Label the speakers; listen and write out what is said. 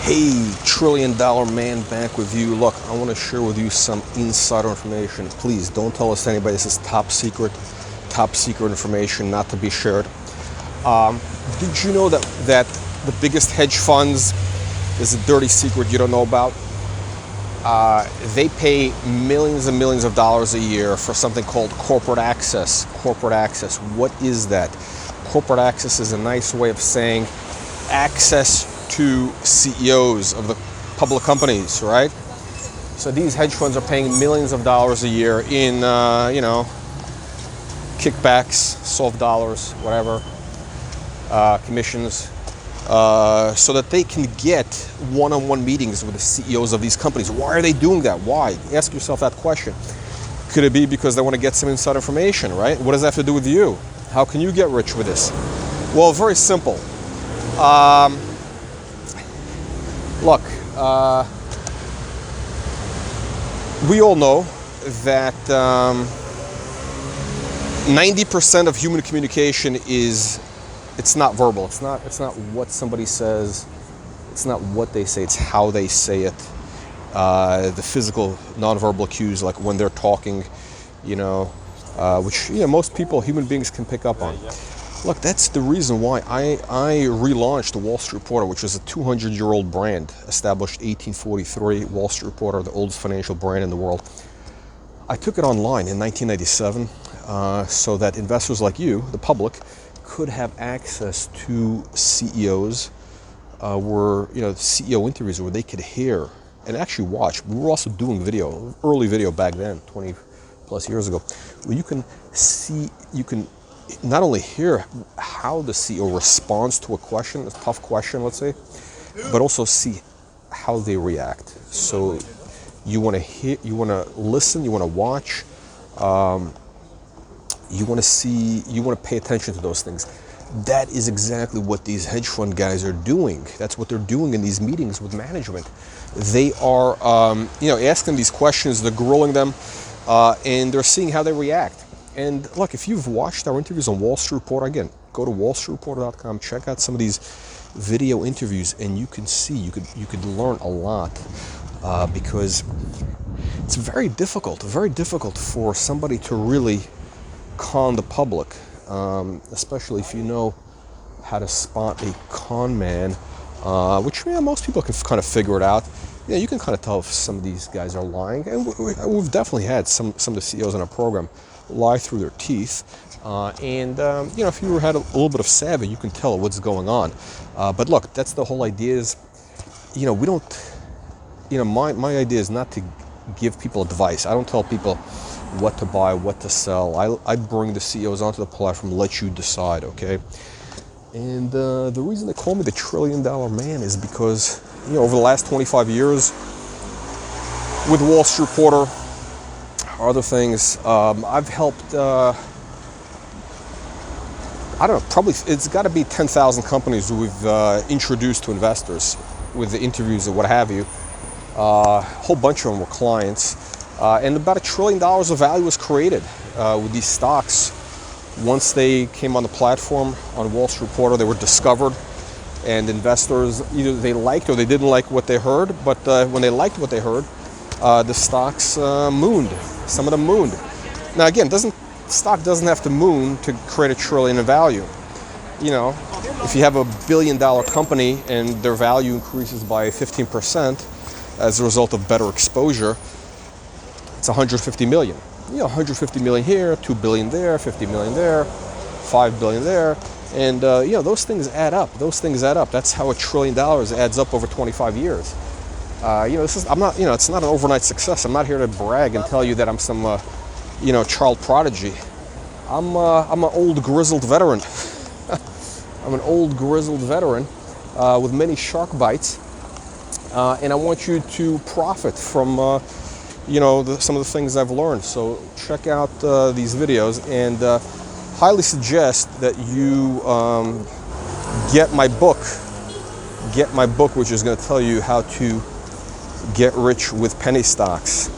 Speaker 1: Hey, $1 trillion man, back with you. Look, I want to share with you some insider information. Please don't tell us to anybody. This is top secret information, not to be shared. Did you know that the biggest hedge funds is a dirty secret you don't know about? They pay millions and millions of dollars a year for something called corporate access. Corporate access. What is that? Corporate access is a nice way of saying access to CEOs of the public companies, right? So these hedge funds are paying millions of dollars a year in, kickbacks, soft dollars, whatever, commissions, so that they can get one-on-one meetings with the CEOs of these companies. Why are they doing that? Why? Ask yourself that question. Could it be because they want to get some inside information, right? What does that have to do with you? How can you get rich with this? Well, very simple. Look, we all know that 90% of human communication it's not verbal. It's not what somebody says. It's not what they say. It's how they say it. The physical, nonverbal cues, like when they're talking, which most people, human beings, can pick up on. Look, that's the reason why I relaunched the Wall Street Reporter, which is a 200-year-old brand, established 1843. Wall Street Reporter, the oldest financial brand in the world. I took it online in 1997 so that investors like you, the public, could have access to CEOs, CEO interviews where they could hear and actually watch. We were also doing video, early video back then, 20 plus years ago, where you can not only hear how the CEO responds to a question, a tough question, let's say, but also see how they react. So you want to hear, you want to listen, you want to watch, you want to see, you want to pay attention to those things. That is exactly what these hedge fund guys are doing. That's what they're doing in these meetings with management. They are, asking these questions, they're grilling them, and they're seeing how they react. And look, if you've watched our interviews on Wall Street Reporter, again, go to wallstreetreporter.com, check out some of these video interviews, and you can see, you could learn a lot, because it's very difficult for somebody to really con the public, especially if you know how to spot a con man, which most people can kind of figure it out. You can kind of tell if some of these guys are lying, and we've definitely had some of the CEOs in our program lie through their teeth, if you had a little bit of savvy, you can tell what's going on. But look, that's the whole idea is, we don't, my idea is not to give people advice. I don't tell people what to buy, what to sell. I bring the CEOs onto the platform, let you decide, okay? And the reason they call me the $1 trillion man is because, over the last 25 years with Wall Street Reporter, other things, I've helped, probably it's got to be 10,000 companies we've introduced to investors with the interviews or what have you. A whole bunch of them were clients. And about $1 trillion of value was created with these stocks. Once they came on the platform on Wall Street Reporter, they were discovered, and investors, either they liked or they didn't like what they heard, but when they liked what they heard, the stocks mooned. Some of them mooned. Now again, stock doesn't have to moon to create $1 trillion in value. If you have a $1 billion company and their value increases by 15% as a result of better exposure, it's 150 million. 150 million here, 2 billion there, 50 million there, 5 billion there. And, those things add up. That's how $1 trillion adds up over 25 years. It's not an overnight success. I'm not here to brag and tell you that I'm some, child prodigy. I'm an old grizzled veteran. I'm an old grizzled veteran with many shark bites. And I want you to profit from, some of the things I've learned. So check out these videos, and highly suggest that you get my book, which is going to tell you how to get rich with penny stocks.